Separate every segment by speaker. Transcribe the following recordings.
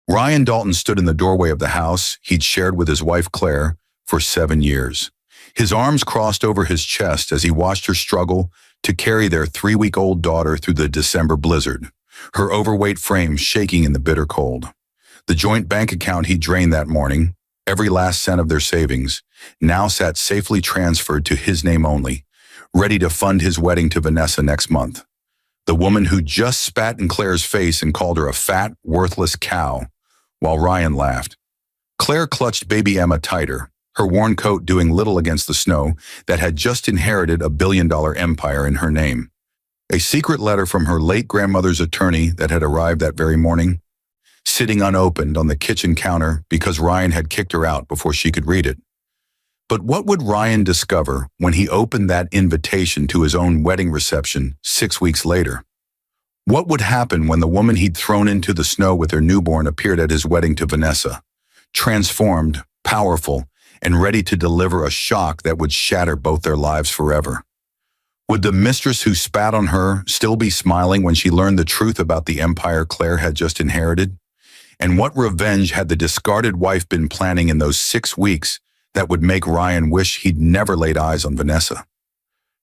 Speaker 1: Ryan Dalton stood in the doorway of the house he'd shared with his wife Claire for 7 years. His arms crossed over his chest as he watched her struggle to carry their 3-week-old daughter through the December blizzard, her overweight frame shaking in the bitter cold. The joint bank account he drained that morning, every last cent of their savings, now sat safely transferred to his name only, ready to fund his wedding to Vanessa next month. The woman who just spat in Claire's face and called her a fat, worthless cow, while Ryan laughed. Claire clutched baby Emma tighter, her worn coat doing little against the snow that had just inherited a billion-dollar empire in her name. A secret letter from her late grandmother's attorney that had arrived that very morning, sitting unopened on the kitchen counter because Ryan had kicked her out before she could read it. But what would Ryan discover when he opened that invitation to his own wedding reception 6 weeks later? What would happen when the woman he'd thrown into the snow with her newborn appeared at his wedding to Vanessa, transformed, powerful, and ready to deliver a shock that would shatter both their lives forever? Would the mistress who spat on her still be smiling when she learned the truth about the empire Claire had just inherited? And what revenge had the discarded wife been planning in those 6 weeks that would make Ryan wish he'd never laid eyes on Vanessa?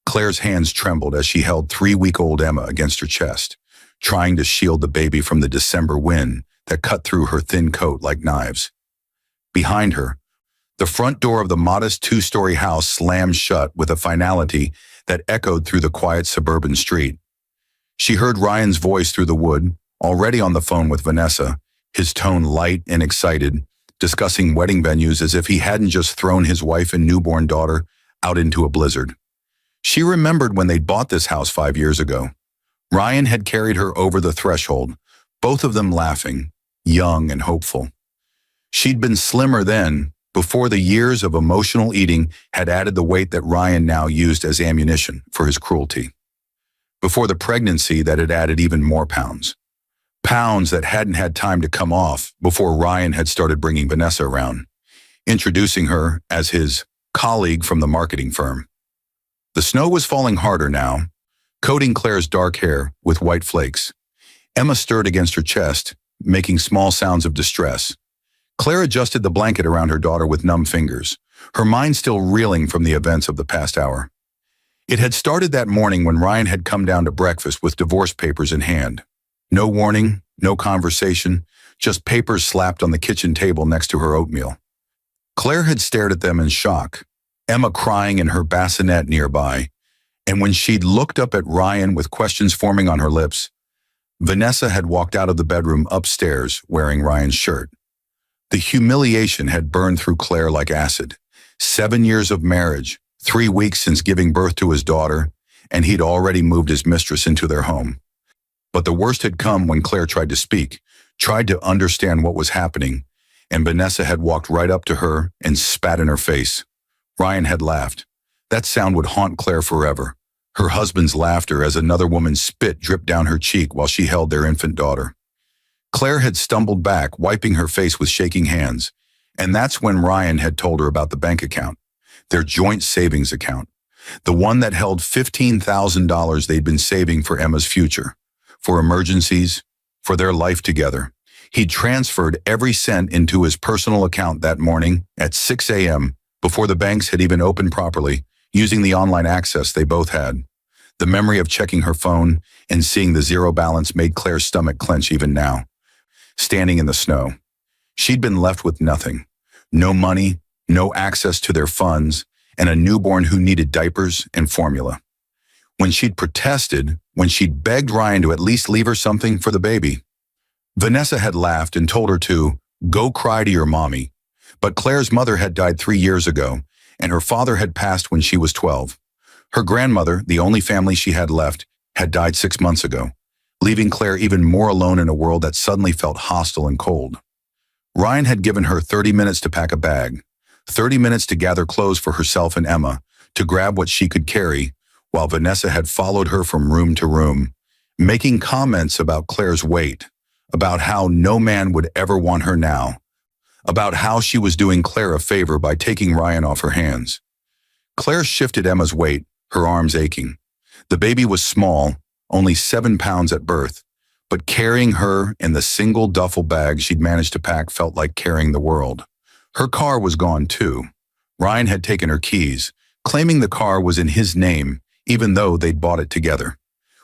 Speaker 1: Claire's hands trembled as she held 3-week-old Emma against her chest, trying to shield the baby from the December wind that cut through her thin coat like knives. Behind her, the front door of the modest 2-story house slammed shut with a finality that echoed through the quiet suburban street. She heard Ryan's voice through the wood, already on the phone with Vanessa, his tone light and excited, discussing wedding venues as if he hadn't just thrown his wife and newborn daughter out into a blizzard. She remembered when they'd bought this house 5 years ago. Ryan had carried her over the threshold, both of them laughing, young and hopeful. She'd been slimmer then, before the years of emotional eating had added the weight that Ryan now used as ammunition for his cruelty. Before the pregnancy that had added even more pounds. Pounds that hadn't had time to come off before Ryan had started bringing Vanessa around, introducing her as his colleague from the marketing firm. The snow was falling harder now, coating Claire's dark hair with white flakes. Emma stirred against her chest, making small sounds of distress. Claire adjusted the blanket around her daughter with numb fingers, her mind still reeling from the events of the past hour. It had started that morning when Ryan had come down to breakfast with divorce papers in hand. No warning, no conversation, just papers slapped on the kitchen table next to her oatmeal. Claire had stared at them in shock, Emma crying in her bassinet nearby, and when she'd looked up at Ryan with questions forming on her lips, Vanessa had walked out of the bedroom upstairs wearing Ryan's shirt. The humiliation had burned through Claire like acid. 7 years of marriage, 3 weeks since giving birth to his daughter, and he'd already moved his mistress into their home. But the worst had come when Claire tried to speak, tried to understand what was happening, and Vanessa had walked right up to her and spat in her face. Ryan had laughed. That sound would haunt Claire forever. Her husband's laughter as another woman's spit dripped down her cheek while she held their infant daughter. Claire had stumbled back, wiping her face with shaking hands, and that's when Ryan had told her about the bank account, their joint savings account, the one that held $15,000 they'd been saving for Emma's future, for emergencies, for their life together. He'd transferred every cent into his personal account that morning at 6 a.m. before the banks had even opened properly, using the online access they both had. The memory of checking her phone and seeing the zero balance made Claire's stomach clench even now. Standing in the snow, she'd been left with nothing. No money, no access to their funds, and a newborn who needed diapers and formula. When she'd protested, when she'd begged Ryan to at least leave her something for the baby, Vanessa had laughed and told her to go cry to your mommy. But Claire's mother had died 3 years ago, and her father had passed when she was 12. Her grandmother, the only family she had left, had died 6 months ago, leaving Claire even more alone in a world that suddenly felt hostile and cold. Ryan had given her 30 minutes to pack a bag, 30 minutes to gather clothes for herself and Emma, to grab what she could carry, while Vanessa had followed her from room to room, making comments about Claire's weight, about how no man would ever want her now, about how she was doing Claire a favor by taking Ryan off her hands. Claire shifted Emma's weight, her arms aching. The baby was small, only 7 pounds at birth, but carrying her in the single duffel bag she'd managed to pack felt like carrying the world. Her car was gone too. Ryan had taken her keys, claiming the car was in his name, even though they'd bought it together.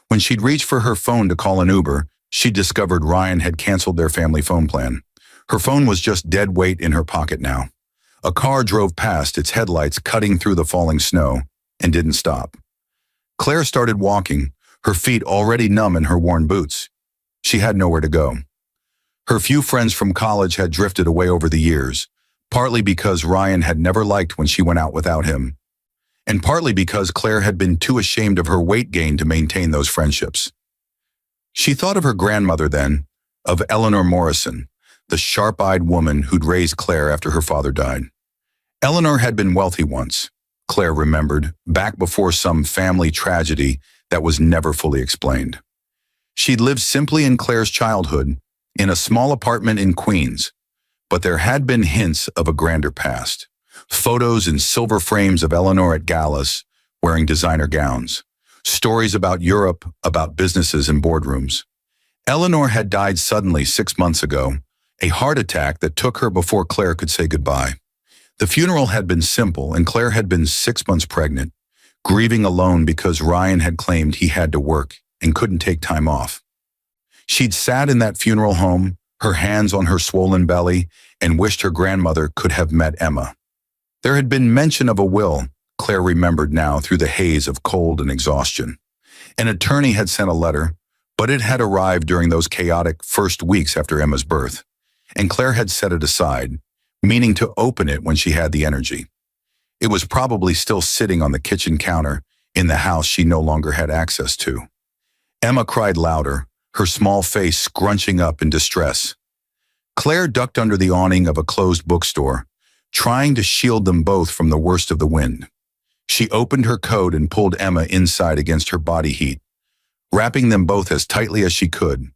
Speaker 1: When she'd reached for her phone to call an Uber, she discovered Ryan had canceled their family phone plan. Her phone was just dead weight in her pocket now. A car drove past, its headlights cutting through the falling snow, and didn't stop. Claire started walking, her feet already numb in her worn boots. She had nowhere to go. Her few friends from college had drifted away over the years, partly because Ryan had never liked when she went out without him, and partly because Claire had been too ashamed of her weight gain to maintain those friendships. She thought of her grandmother then, of Eleanor Morrison, the sharp-eyed woman who'd raised Claire after her father died. Eleanor had been wealthy once, Claire remembered, back before some family tragedy that was never fully explained. She'd lived simply in Claire's childhood, in a small apartment in Queens, but there had been hints of a grander past. Photos in silver frames of Eleanor at galas, wearing designer gowns. Stories about Europe, about businesses and boardrooms. Eleanor had died suddenly 6 months ago, a heart attack that took her before Claire could say goodbye. The funeral had been simple, and Claire had been 6 months pregnant, grieving alone because Ryan had claimed he had to work and couldn't take time off. She'd sat in that funeral home, her hands on her swollen belly, and wished her grandmother could have met Emma. There had been mention of a will, Claire remembered now through the haze of cold and exhaustion. An attorney had sent a letter, but it had arrived during those chaotic first weeks after Emma's birth, and Claire had set it aside, meaning to open it when she had the energy. It was probably still sitting on the kitchen counter in the house she no longer had access to. Emma cried louder, her small face scrunching up in distress. Claire ducked under the awning of a closed bookstore, trying to shield them both from the worst of the wind. She opened her coat and pulled Emma inside against her body heat, wrapping them both as tightly as she could.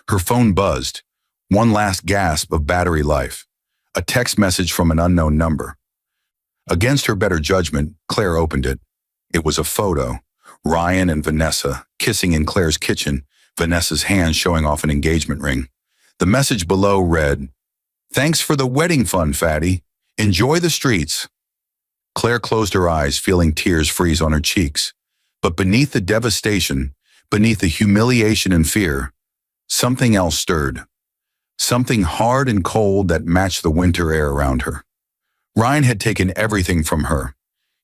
Speaker 1: Her phone buzzed, one last gasp of battery life, a text message from an unknown number. Against her better judgment, Claire opened it. It was a photo, Ryan and Vanessa kissing in Claire's kitchen, Vanessa's hand showing off an engagement ring. The message below read, "Thanks for the wedding fun, fatty. Enjoy the streets." Claire closed her eyes, feeling tears freeze on her cheeks. But beneath the devastation, beneath the humiliation and fear, something else stirred. Something hard and cold that matched the winter air around her. Ryan had taken everything from her.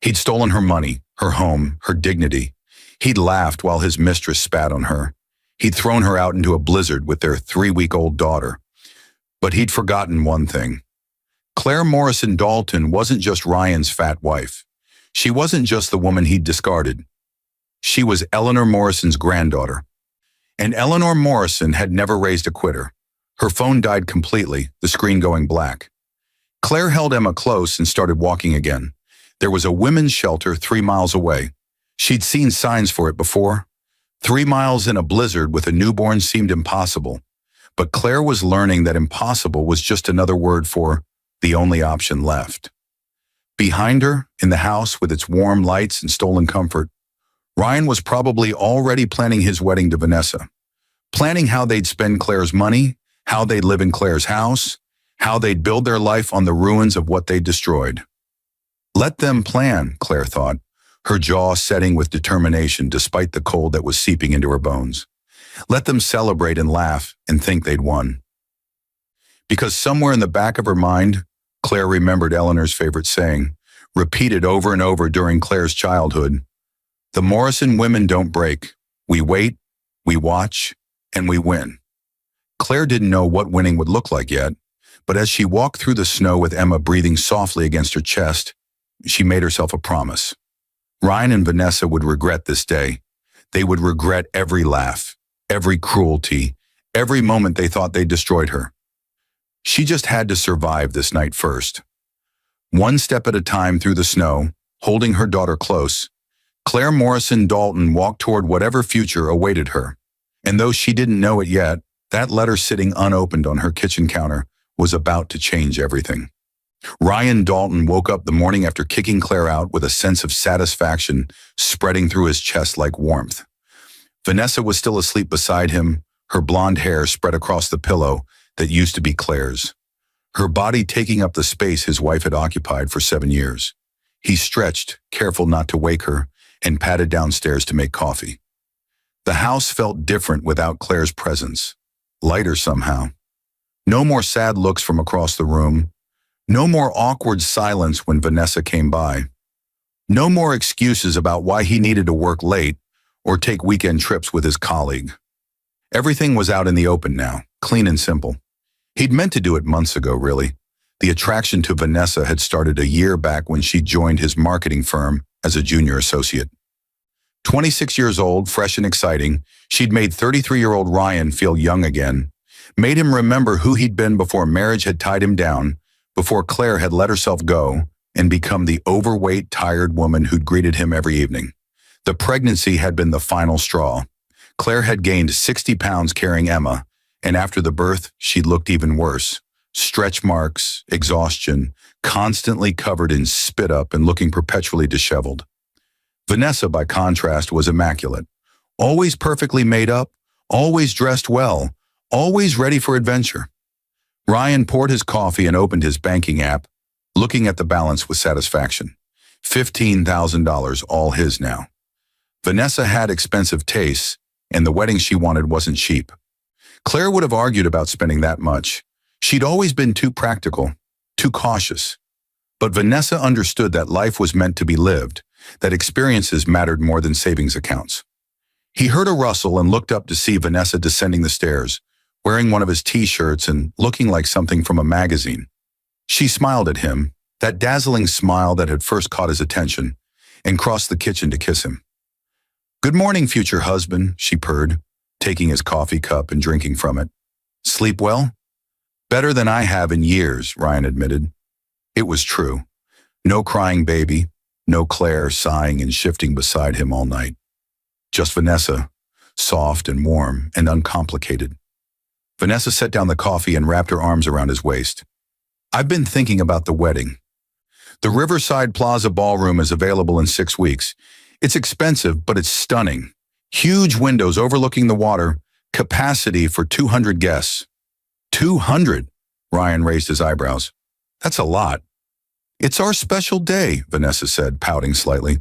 Speaker 1: He'd stolen her money, her home, her dignity. He'd laughed while his mistress spat on her. He'd thrown her out into a blizzard with their 3-week-old daughter. But he'd forgotten one thing. Claire Morrison Dalton wasn't just Ryan's fat wife. She wasn't just the woman he'd discarded. She was Eleanor Morrison's granddaughter. And Eleanor Morrison had never raised a quitter. Her phone died completely, the screen going black. Claire held Emma close and started walking again. There was a women's shelter 3 miles away. She'd seen signs for it before. 3 miles in a blizzard with a newborn seemed impossible. But Claire was learning that impossible was just another word for the only option left. Behind her, in the house with its warm lights and stolen comfort, Ryan was probably already planning his wedding to Vanessa. Planning how they'd spend Claire's money, how they'd live in Claire's house, how they'd build their life on the ruins of what they'd destroyed. Let them plan, Claire thought, her jaw setting with determination despite the cold that was seeping into her bones. Let them celebrate and laugh and think they'd won. Because somewhere in the back of her mind, Claire remembered Eleanor's favorite saying, repeated over and over during Claire's childhood, "The Morrison women don't break. We wait, we watch, and we win." Claire didn't know what winning would look like yet, but as she walked through the snow with Emma breathing softly against her chest, she made herself a promise. Ryan and Vanessa would regret this day. They would regret every laugh, every cruelty, every moment they thought they'd destroyed her. She just had to survive this night first. One step at a time through the snow, holding her daughter close, Claire Morrison Dalton walked toward whatever future awaited her. And though she didn't know it yet, that letter sitting unopened on her kitchen counter was about to change everything. Ryan Dalton woke up the morning after kicking Claire out with a sense of satisfaction spreading through his chest like warmth. Vanessa was still asleep beside him, her blonde hair spread across the pillow that used to be Claire's, her body taking up the space his wife had occupied for 7 years. He stretched, careful not to wake her, and padded downstairs to make coffee. The house felt different without Claire's presence, lighter somehow. No more sad looks from across the room. No more awkward silence when Vanessa came by. No more excuses about why he needed to work late or take weekend trips with his colleague. Everything was out in the open now, clean and simple. He'd meant to do it months ago, really. The attraction to Vanessa had started a year back when she joined his marketing firm as a junior associate. 26 years old, fresh and exciting, she'd made 33-year-old Ryan feel young again, made him remember who he'd been before marriage had tied him down, before Claire had let herself go and become the overweight, tired woman who'd greeted him every evening. The pregnancy had been the final straw. Claire had gained 60 pounds carrying Emma, and after the birth, she looked even worse. Stretch marks, exhaustion, constantly covered in spit up and looking perpetually disheveled. Vanessa, by contrast, was immaculate. Always perfectly made up, always dressed well, always ready for adventure. Ryan poured his coffee and opened his banking app, looking at the balance with satisfaction. $15,000, all his now. Vanessa had expensive tastes, and the wedding she wanted wasn't cheap. Claire would have argued about spending that much. She'd always been too practical, too cautious. But Vanessa understood that life was meant to be lived, that experiences mattered more than savings accounts. He heard a rustle and looked up to see Vanessa descending the stairs, wearing one of his t-shirts and looking like something from a magazine. She smiled at him, that dazzling smile that had first caught his attention, and crossed the kitchen to kiss him. "Good morning, future husband," she purred, taking his coffee cup and drinking from it. "Sleep well?" "Better than I have in years," Ryan admitted. It was true. No crying baby, no Claire sighing and shifting beside him all night. Just Vanessa, soft and warm and uncomplicated. Vanessa set down the coffee and wrapped her arms around his waist. "I've been thinking about the wedding. The Riverside Plaza Ballroom is available in 6 weeks. It's expensive, but it's stunning. Huge windows overlooking the water, capacity for 200 guests. 200? Ryan raised his eyebrows. "That's a lot." "It's our special day," Vanessa said, pouting slightly.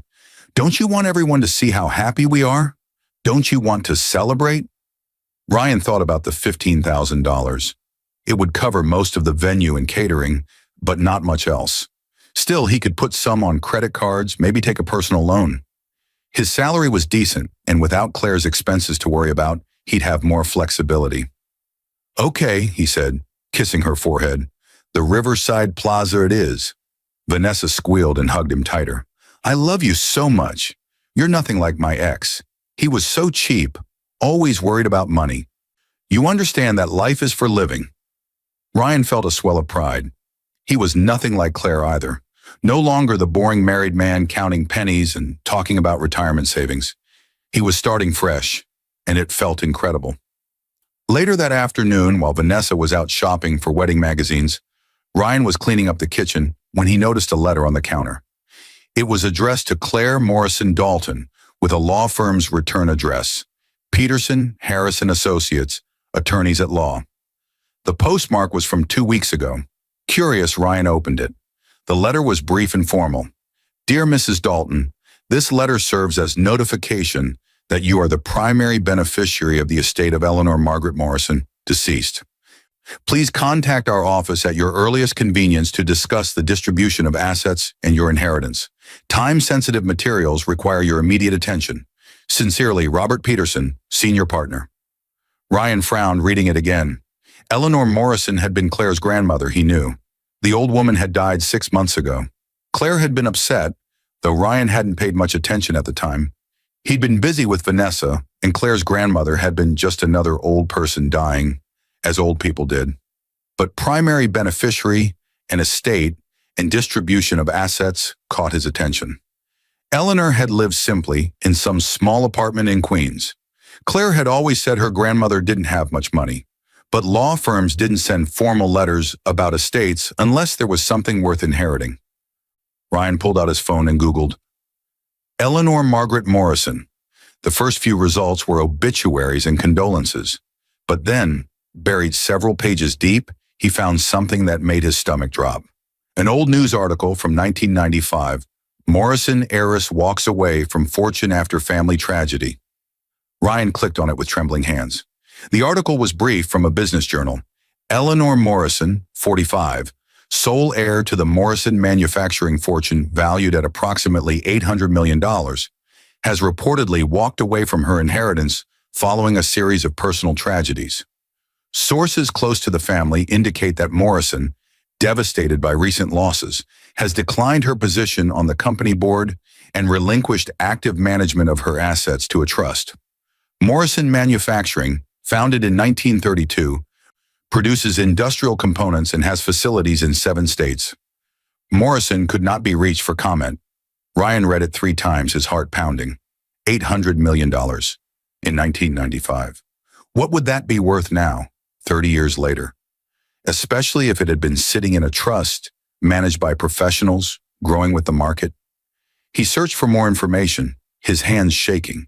Speaker 1: "Don't you want everyone to see how happy we are? Don't you want to celebrate?" Ryan thought about the $15,000. It would cover most of the venue and catering, but not much else. Still, he could put some on credit cards, maybe take a personal loan. His salary was decent, and without Claire's expenses to worry about, he'd have more flexibility. "Okay," he said, kissing her forehead. "The Riverside Plaza it is." Vanessa squealed and hugged him tighter. "I love you so much. You're nothing like my ex. He was so cheap, always worried about money. You understand that life is for living." Ryan felt a swell of pride. He was nothing like Claire either. No longer the boring married man counting pennies and talking about retirement savings. He was starting fresh, and it felt incredible. Later that afternoon, while Vanessa was out shopping for wedding magazines, Ryan was cleaning up the kitchen when he noticed a letter on the counter. It was addressed to Claire Morrison Dalton with a law firm's return address, Peterson, Harrison Associates, attorneys at law. The postmark was from 2 weeks ago. Curious, Ryan opened it. The letter was brief and formal. "Dear Mrs. Dalton, this letter serves as notification that you are the primary beneficiary of the estate of Eleanor Margaret Morrison, deceased. Please contact our office at your earliest convenience to discuss the distribution of assets and your inheritance. Time-sensitive materials require your immediate attention. Sincerely, Robert Peterson, senior partner." Ryan frowned, reading it again. Eleanor Morrison had been Claire's grandmother, he knew. The old woman had died 6 months ago. Claire had been upset, though Ryan hadn't paid much attention at the time. He'd been busy with Vanessa, and Claire's grandmother had been just another old person dying, as old people did. But primary beneficiary, and estate, and distribution of assets caught his attention. Eleanor had lived simply in some small apartment in Queens. Claire had always said her grandmother didn't have much money, but law firms didn't send formal letters about estates unless there was something worth inheriting. Ryan pulled out his phone and Googled Eleanor Margaret Morrison. The first few results were obituaries and condolences. But then, buried several pages deep, he found something that made his stomach drop. An old news article from 1995, Morrison heiress walks away from fortune after family tragedy. Ryan clicked on it with trembling hands. The article was brief from a business journal. Eleanor Morrison, 45, sole heir to the Morrison manufacturing fortune valued at approximately $800 million, has reportedly walked away from her inheritance following a series of personal tragedies. Sources close to the family indicate that Morrison, devastated by recent losses, has declined her position on the company board and relinquished active management of her assets to a trust. Morrison Manufacturing, founded in 1932, produces industrial components and has facilities in 7 states. Morrison could not be reached for comment. Ryan read it 3 times, his heart pounding. $800 million in 1995. What would that be worth now, 30 years later? Especially if it had been sitting in a trust, managed by professionals, growing with the market. He searched for more information, his hands shaking.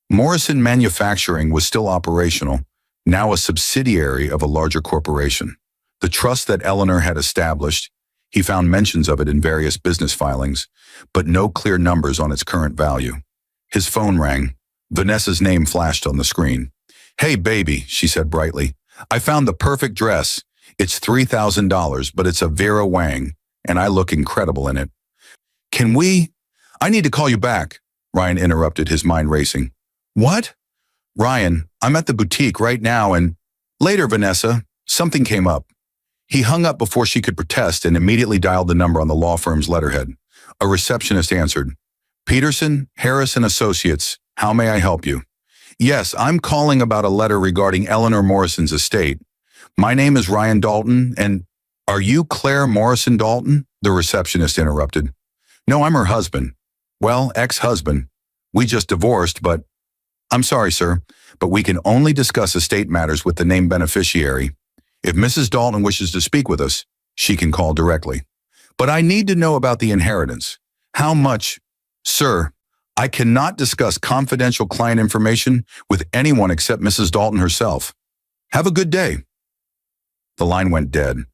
Speaker 1: Morrison Manufacturing was still operational, now a subsidiary of a larger corporation. The trust that Eleanor had established, he found mentions of it in various business filings, but no clear numbers on its current value. His phone rang. Vanessa's name flashed on the screen. "Hey, baby," she said brightly. "I found the perfect dress. It's $3,000, but it's a Vera Wang, and I look incredible in it." I need to call you back," Ryan interrupted, his mind racing. "What?" "Ryan, I'm at the boutique right now and—" "Later, Vanessa. Something came up." He hung up before she could protest and immediately dialed the number on the law firm's letterhead. A receptionist answered. "Peterson, Harris & Associates. How may I help you?" "Yes, I'm calling about a letter regarding Eleanor Morrison's estate. My name is Ryan Dalton, and—" "Are you Claire Morrison Dalton?" the receptionist interrupted. "No, I'm her husband. Well, ex-husband. We just divorced, but—" "I'm sorry, sir, but we can only discuss estate matters with the named beneficiary. If Mrs. Dalton wishes to speak with us, she can call directly. But I need to know about the inheritance. How much—" "Sir, I cannot discuss confidential client information with anyone except Mrs. Dalton herself. Have a good day." The line went dead.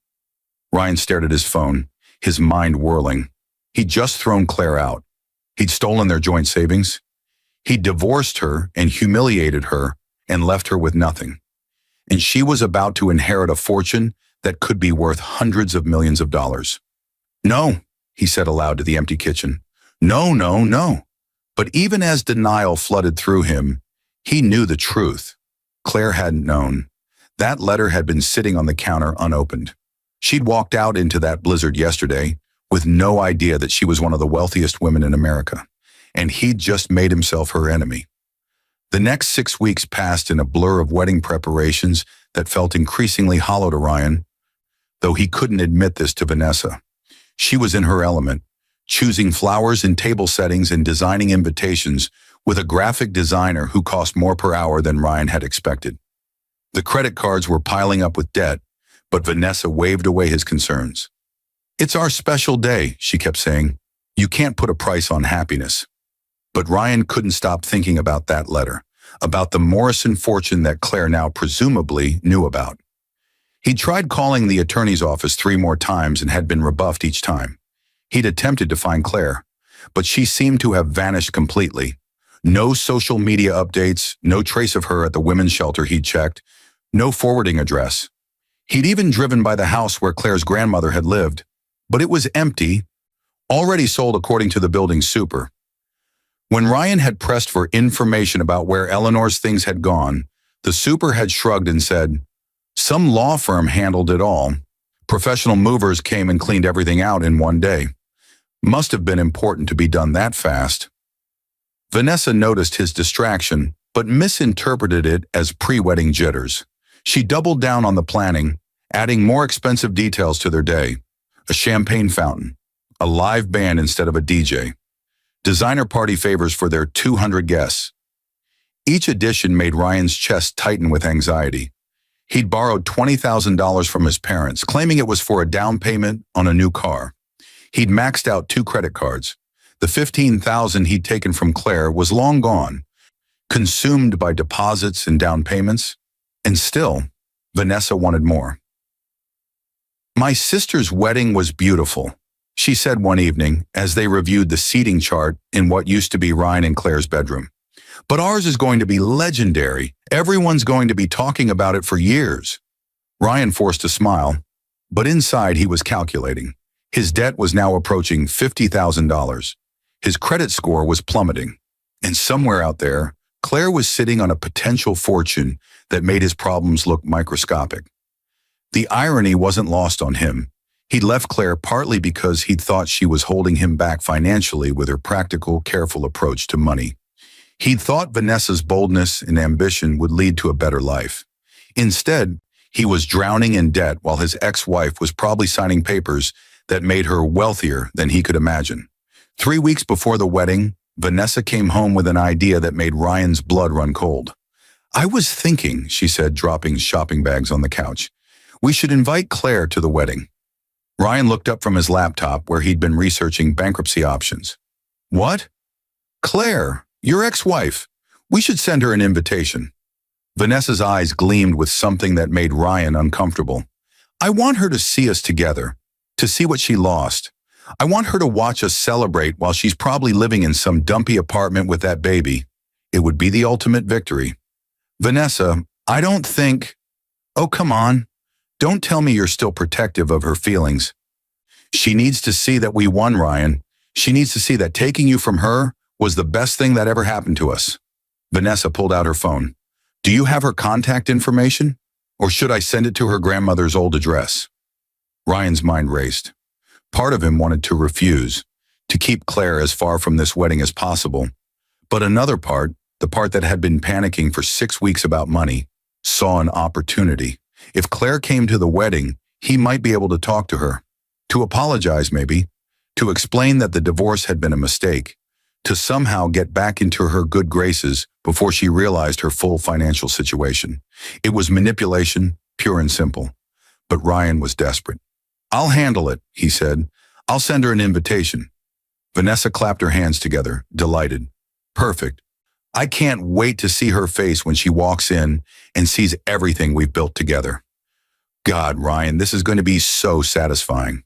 Speaker 1: Ryan stared at his phone, his mind whirling. He'd just thrown Claire out. He'd stolen their joint savings. He'd divorced her and humiliated her and left her with nothing. And she was about to inherit a fortune that could be worth hundreds of millions of dollars. "No," he said aloud to the empty kitchen. "No, no, no." But even as denial flooded through him, he knew the truth. Claire hadn't known. That letter had been sitting on the counter unopened. She'd walked out into that blizzard yesterday with no idea that she was one of the wealthiest women in America, and he'd just made himself her enemy. The next 6 weeks passed in a blur of wedding preparations that felt increasingly hollow to Ryan, though he couldn't admit this to Vanessa. She was in her element, choosing flowers and table settings and designing invitations with a graphic designer who cost more per hour than Ryan had expected. The credit cards were piling up with debt, but Vanessa waved away his concerns. "It's our special day," she kept saying. "You can't put a price on happiness." But Ryan couldn't stop thinking about that letter, about the Morrison fortune that Claire now presumably knew about. He'd tried calling the attorney's office 3 more times and had been rebuffed each time. He'd attempted to find Claire, but she seemed to have vanished completely. No social media updates, no trace of her at the women's shelter he'd checked, no forwarding address. He'd even driven by the house where Claire's grandmother had lived, but it was empty, already sold according to the building's super. When Ryan had pressed for information about where Eleanor's things had gone, the super had shrugged and said, "Some law firm handled it all. Professional movers came and cleaned everything out in one day. Must have been important to be done that fast." Vanessa noticed his distraction, but misinterpreted it as pre-wedding jitters. She doubled down on the planning, adding more expensive details to their day. A champagne fountain, a live band instead of a DJ, designer party favors for their 200 guests. Each addition made Ryan's chest tighten with anxiety. He'd borrowed $20,000 from his parents, claiming it was for a down payment on a new car. He'd maxed out 2 credit cards. The $15,000 he'd taken from Claire was long gone, consumed by deposits and down payments. And still, Vanessa wanted more. "My sister's wedding was beautiful," she said one evening as they reviewed the seating chart in what used to be Ryan and Claire's bedroom. "But ours is going to be legendary. Everyone's going to be talking about it for years." Ryan forced a smile, but inside he was calculating. His debt was now approaching $50,000. His credit score was plummeting. And somewhere out there, Claire was sitting on a potential fortune that made his problems look microscopic. The irony wasn't lost on him. He'd left Claire partly because he'd thought she was holding him back financially with her practical, careful approach to money. He'd thought Vanessa's boldness and ambition would lead to a better life. Instead, he was drowning in debt while his ex-wife was probably signing papers that made her wealthier than he could imagine. 3 weeks before the wedding, Vanessa came home with an idea that made Ryan's blood run cold. "I was thinking," she said, dropping shopping bags on the couch, "we should invite Claire to the wedding." Ryan looked up from his laptop where he'd been researching bankruptcy options. "What? Claire, your ex-wife. We should send her an invitation." Vanessa's eyes gleamed with something that made Ryan uncomfortable. "I want her to see us together, to see what she lost. I want her to watch us celebrate while she's probably living in some dumpy apartment with that baby. It would be the ultimate victory." "Vanessa, I don't think—" "Oh, come on. Don't tell me you're still protective of her feelings." "She needs to see that we won, Ryan. She needs to see that taking you from her was the best thing that ever happened to us." Vanessa pulled out her phone. "Do you have her contact information? Or should I send it to her grandmother's old address?" Ryan's mind raced. Part of him wanted to refuse, to keep Claire as far from this wedding as possible. But another part, the part that had been panicking for 6 weeks about money, saw an opportunity. If Claire came to the wedding, he might be able to talk to her. To apologize, maybe. To explain that the divorce had been a mistake. To somehow get back into her good graces before she realized her full financial situation. It was manipulation, pure and simple. But Ryan was desperate. "I'll handle it," he said. "I'll send her an invitation." Vanessa clapped her hands together, delighted. "Perfect. I can't wait to see her face when she walks in and sees everything we've built together." "God, Ryan, this is going to be so satisfying."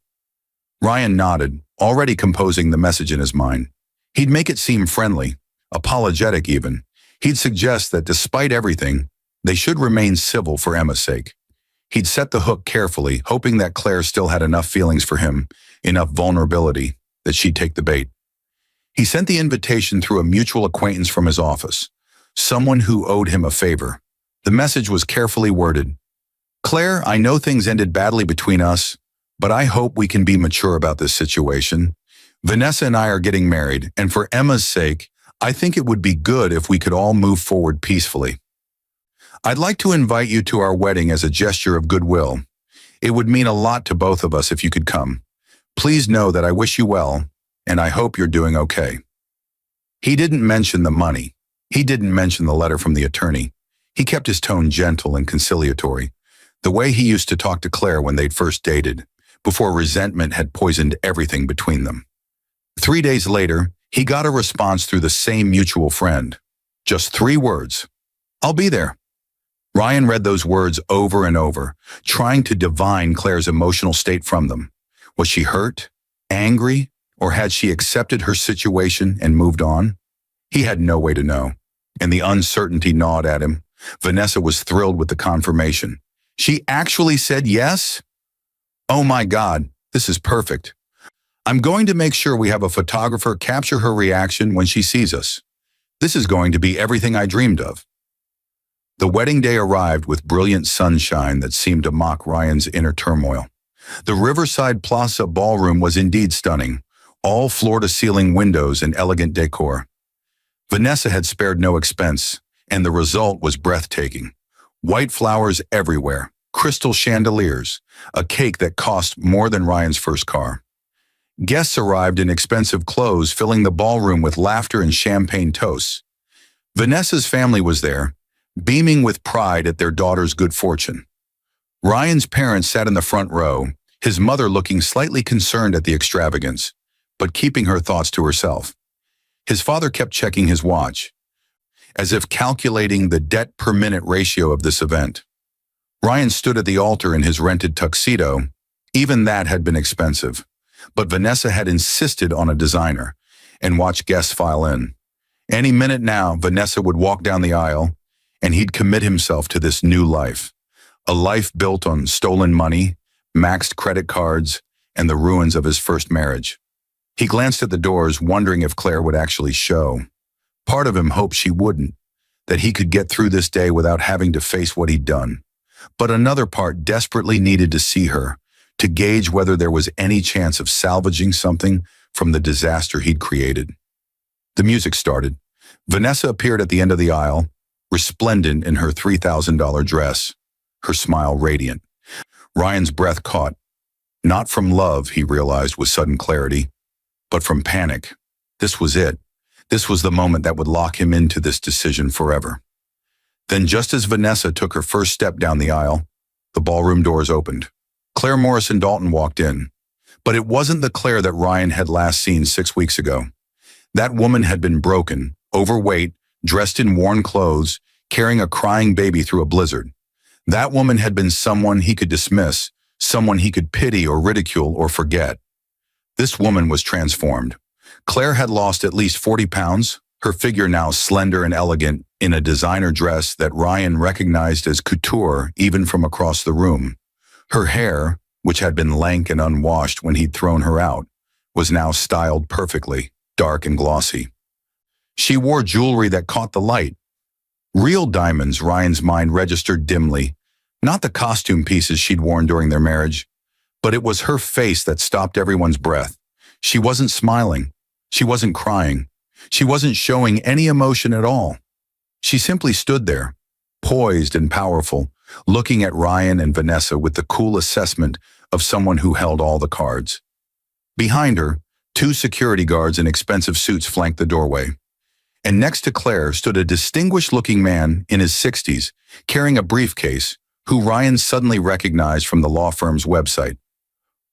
Speaker 1: Ryan nodded, already composing the message in his mind. He'd make it seem friendly, apologetic even. He'd suggest that despite everything, they should remain civil for Emma's sake. He'd set the hook carefully, hoping that Claire still had enough feelings for him, enough vulnerability, that she'd take the bait. He sent the invitation through a mutual acquaintance from his office, someone who owed him a favor. The message was carefully worded. "Claire, I know things ended badly between us, but I hope we can be mature about this situation. Vanessa and I are getting married, and for Emma's sake, I think it would be good if we could all move forward peacefully. I'd like to invite you to our wedding as a gesture of goodwill. It would mean a lot to both of us if you could come. Please know that I wish you well, and I hope you're doing okay." He didn't mention the money. He didn't mention the letter from the attorney. He kept his tone gentle and conciliatory, the way he used to talk to Claire when they'd first dated, before resentment had poisoned everything between them. 3 days later, he got a response through the same mutual friend. Just 3 words. "I'll be there." Ryan read those words over and over, trying to divine Claire's emotional state from them. Was she hurt, angry, or had she accepted her situation and moved on? He had no way to know, and the uncertainty gnawed at him. Vanessa was thrilled with the confirmation. She actually said yes? "Oh my God, this is perfect. I'm going to make sure we have a photographer capture her reaction when she sees us. This is going to be everything I dreamed of." The wedding day arrived with brilliant sunshine that seemed to mock Ryan's inner turmoil. The Riverside Plaza ballroom was indeed stunning, all floor-to-ceiling windows and elegant decor. Vanessa had spared no expense, and the result was breathtaking. White flowers everywhere, crystal chandeliers, a cake that cost more than Ryan's first car. Guests arrived in expensive clothes, filling the ballroom with laughter and champagne toasts. Vanessa's family was there, beaming with pride at their daughter's good fortune. Ryan's parents sat in the front row, his mother looking slightly concerned at the extravagance, but keeping her thoughts to herself. His father kept checking his watch. as if calculating the debt per minute ratio of this event. Ryan stood at the altar in his rented tuxedo. Even that had been expensive. But Vanessa had insisted on a designer, and watched guests file in. Any minute now, Vanessa would walk down the aisle, and he'd commit himself to this new life. A life built on stolen money, maxed credit cards, and the ruins of his first marriage. He glanced at the doors, wondering if Claire would actually show. Part of him hoped she wouldn't, that he could get through this day without having to face what he'd done. But another part desperately needed to see her, to gauge whether there was any chance of salvaging something from the disaster he'd created. The music started. Vanessa appeared at the end of the aisle, resplendent in her $3,000 dress, her smile radiant. Ryan's breath caught. Not from love, he realized with sudden clarity, but from panic. This was it. This was the moment that would lock him into this decision forever. Then, just as Vanessa took her first step down the aisle, the ballroom doors opened. Claire Morrison Dalton walked in. But it wasn't the Claire that Ryan had last seen 6 weeks ago. That woman had been broken, overweight, dressed in worn clothes, carrying a crying baby through a blizzard. That woman had been someone he could dismiss, someone he could pity or ridicule or forget. This woman was transformed. Claire had lost at least 40 pounds, her figure now slender and elegant in a designer dress that Ryan recognized as couture even from across the room. Her hair, which had been lank and unwashed when he'd thrown her out, was now styled perfectly, dark and glossy. She wore jewelry that caught the light. Real diamonds, Ryan's mind registered dimly, not the costume pieces she'd worn during their marriage, but it was her face that stopped everyone's breath. She wasn't smiling. She wasn't crying. She wasn't showing any emotion at all. She simply stood there, poised and powerful, looking at Ryan and Vanessa with the cool assessment of someone who held all the cards. Behind her, 2 security guards in expensive suits flanked the doorway. And next to Claire stood a distinguished-looking man in his 60s, carrying a briefcase, who Ryan suddenly recognized from the law firm's website.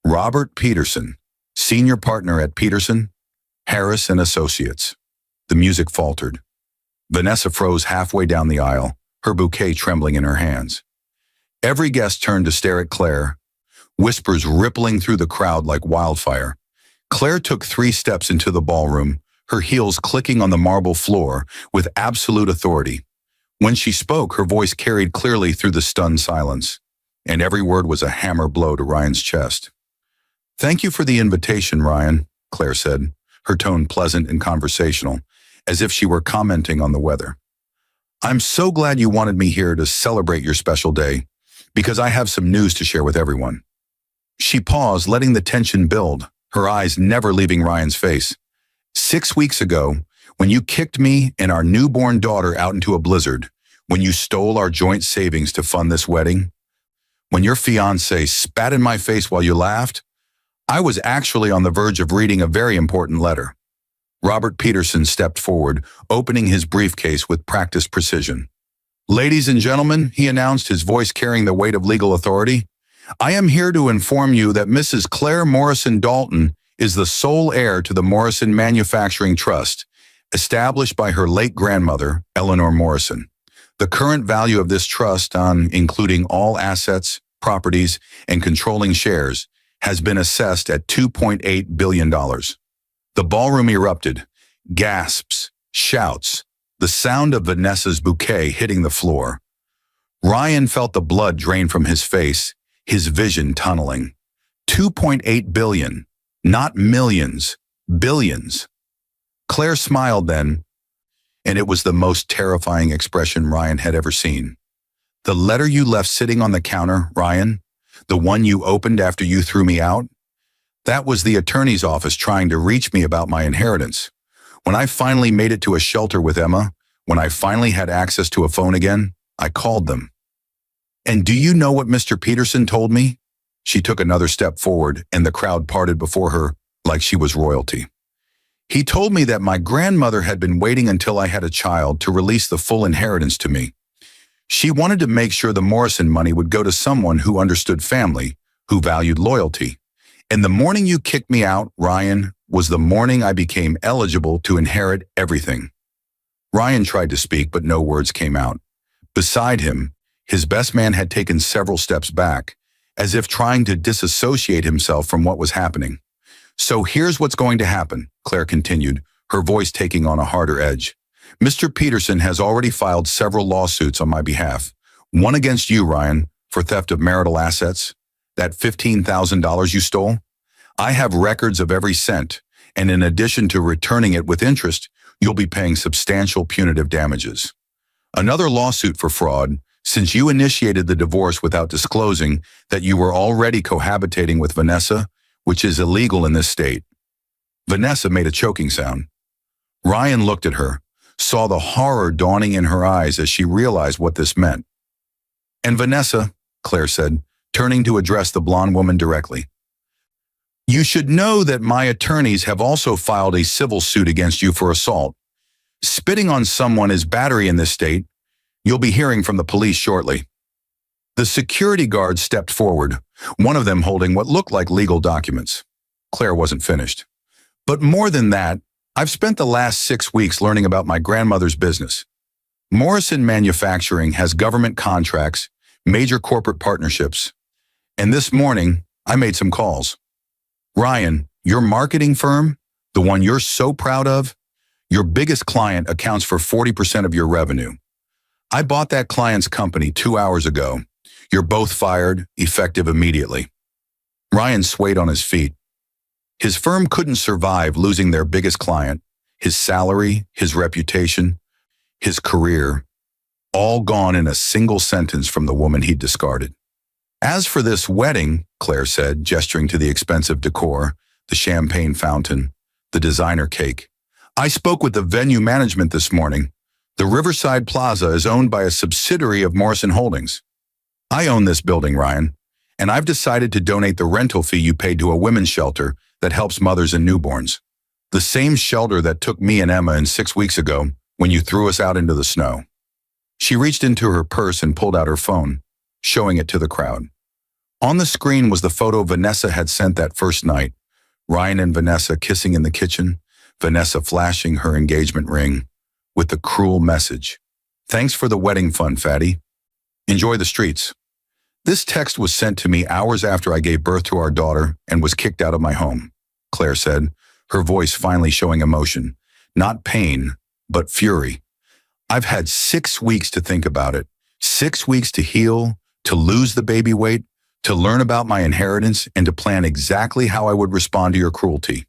Speaker 1: Robert Peterson, senior partner at Peterson, Harris and Associates. The music faltered. Vanessa froze halfway down the aisle, her bouquet trembling in her hands. Every guest turned to stare at Claire, whispers rippling through the crowd like wildfire. Claire took 3 steps into the ballroom, her heels clicking on the marble floor with absolute authority. When she spoke, her voice carried clearly through the stunned silence, and every word was a hammer blow to Ryan's chest. "Thank you for the invitation, Ryan," Claire said, her tone pleasant and conversational, as if she were commenting on the weather. "I'm so glad you wanted me here to celebrate your special day, because I have some news to share with everyone." She paused, letting the tension build, her eyes never leaving Ryan's face. 6 weeks ago, when you kicked me and our newborn daughter out into a blizzard, when you stole our joint savings to fund this wedding, when your fiancé spat in my face while you laughed, I was actually on the verge of reading a very important letter. Robert Peterson stepped forward, opening his briefcase with practiced precision. "Ladies and gentlemen," he announced, his voice carrying the weight of legal authority, "I am here to inform you that Mrs. Claire Morrison Dalton is the sole heir to the Morrison Manufacturing Trust, established by her late grandmother, Eleanor Morrison. The current value of this trust, including all assets, properties, and controlling shares, has been assessed at $2.8 billion. The ballroom erupted. Gasps, shouts, the sound of Vanessa's bouquet hitting the floor. Ryan felt the blood drain from his face, his vision tunneling. 2.8 billion, not millions, billions. Claire smiled then, and it was the most terrifying expression Ryan had ever seen. "The letter you left sitting on the counter, Ryan, the one you opened after you threw me out, that was the attorney's office trying to reach me about my inheritance. When I finally made it to a shelter with Emma, when I finally had access to a phone again, I called them. And do you know what Mr. Peterson told me?" She took another step forward, and the crowd parted before her like she was royalty. "He told me that my grandmother had been waiting until I had a child to release the full inheritance to me. She wanted to make sure the Morrison money would go to someone who understood family, who valued loyalty. And the morning you kicked me out, Ryan, was the morning I became eligible to inherit everything." Ryan tried to speak, but no words came out. Beside him, his best man had taken several steps back, as if trying to disassociate himself from what was happening. So here's what's going to happen, Claire continued, her voice taking on a harder edge. Mr. Peterson has already filed several lawsuits on my behalf. One against you, Ryan, for theft of marital assets, that $15,000 you stole. I have records of every cent, and in addition to returning it with interest, you'll be paying substantial punitive damages. Another lawsuit for fraud, since you initiated the divorce without disclosing that you were already cohabitating with Vanessa, which is illegal in this state. Vanessa made a choking sound. Ryan looked at her, saw the horror dawning in her eyes as she realized what this meant. And Vanessa, Claire said, turning to address the blonde woman directly. You should know that my attorneys have also filed a civil suit against you for assault. Spitting on someone is battery in this state. You'll be hearing from the police shortly. The security guards stepped forward, one of them holding what looked like legal documents. Claire wasn't finished. But more than that, I've spent the last 6 weeks learning about my grandmother's business. Morrison Manufacturing has government contracts, major corporate partnerships. And this morning, I made some calls. Ryan, your marketing firm, the one you're so proud of, your biggest client accounts for 40% of your revenue. I bought that client's company 2 hours ago. You're both fired, effective immediately. Ryan swayed on his feet. His firm couldn't survive losing their biggest client, his salary, his reputation, his career, all gone in a single sentence from the woman he'd discarded. As for this wedding, Claire said, gesturing to the expensive decor, the champagne fountain, the designer cake, I spoke with the venue management this morning. The Riverside Plaza is owned by a subsidiary of Morrison Holdings. I own this building, Ryan, and I've decided to donate the rental fee you paid to a women's shelter that helps mothers and newborns. The same shelter that took me and Emma in 6 weeks ago when you threw us out into the snow. She reached into her purse and pulled out her phone, showing it to the crowd. On the screen was the photo Vanessa had sent that first night, Ryan and Vanessa kissing in the kitchen, Vanessa flashing her engagement ring, with the cruel message, "Thanks for the wedding fun, fatty. Enjoy the streets." This text was sent to me hours after I gave birth to our daughter and was kicked out of my home, Claire said, her voice finally showing emotion, not pain, but fury. I've had 6 weeks to think about it, 6 weeks to heal, to lose the baby weight, to learn about my inheritance, and to plan exactly how I would respond to your cruelty.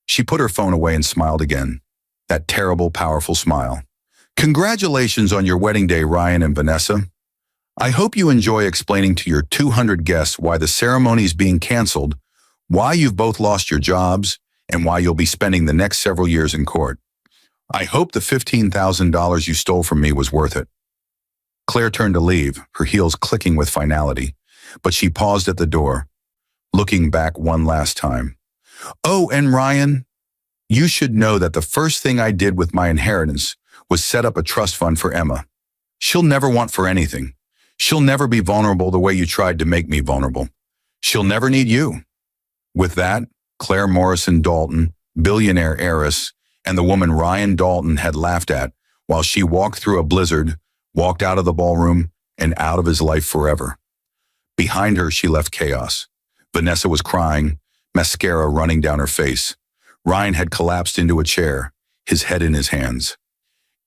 Speaker 1: She put her phone away and smiled again, that terrible, powerful smile. Congratulations on your wedding day, Ryan and Vanessa. I hope you enjoy explaining to your 200 guests why the ceremony is being canceled, why you've both lost your jobs, and why you'll be spending the next several years in court. I hope the $15,000 you stole from me was worth it. Claire turned to leave, her heels clicking with finality, but she paused at the door, looking back one last time. Oh, and Ryan, you should know that the first thing I did with my inheritance was set up a trust fund for Emma. She'll never want for anything. She'll never be vulnerable the way you tried to make me vulnerable. She'll never need you. With that, Claire Morrison Dalton, billionaire heiress, and the woman Ryan Dalton had laughed at while she walked through a blizzard, walked out of the ballroom, and out of his life forever. Behind her, she left chaos. Vanessa was crying, mascara running down her face. Ryan had collapsed into a chair, his head in his hands.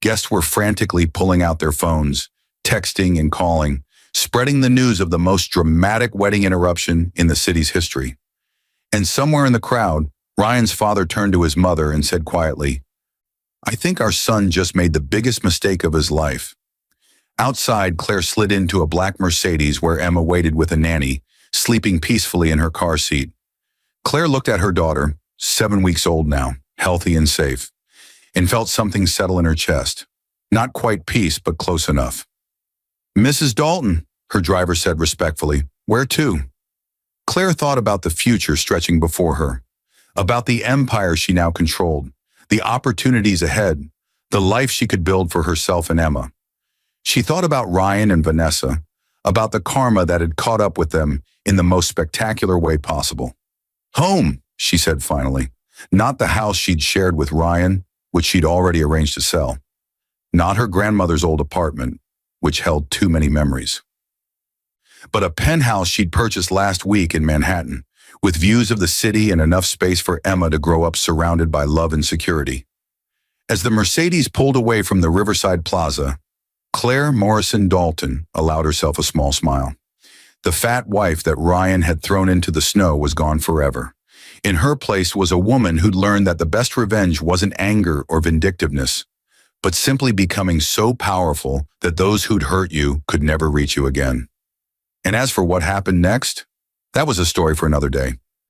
Speaker 1: Guests were frantically pulling out their phones, texting and calling, spreading the news of the most dramatic wedding interruption in the city's history. And somewhere in the crowd, Ryan's father turned to his mother and said quietly, I think our son just made the biggest mistake of his life. Outside, Claire slid into a black Mercedes where Emma waited with a nanny, sleeping peacefully in her car seat. Claire looked at her daughter, 7 weeks old now, healthy and safe, and felt something settle in her chest. Not quite peace, but close enough. Mrs. Dalton, her driver said respectfully, where to? Claire thought about the future stretching before her, about the empire she now controlled, the opportunities ahead, the life she could build for herself and Emma. She thought about Ryan and Vanessa, about the karma that had caught up with them in the most spectacular way possible. Home, she said finally, not the house she'd shared with Ryan, which she'd already arranged to sell. not her grandmother's old apartment, which held too many memories, but a penthouse she'd purchased last week in Manhattan, with views of the city and enough space for Emma to grow up surrounded by love and security. As the Mercedes pulled away from the Riverside Plaza, Claire Morrison Dalton allowed herself a small smile. The fat wife that Ryan had thrown into the snow was gone forever. In her place was a woman who'd learned that the best revenge wasn't anger or vindictiveness, but simply becoming so powerful that those who'd hurt you could never reach you again. And as for what happened next, that was a story for another day.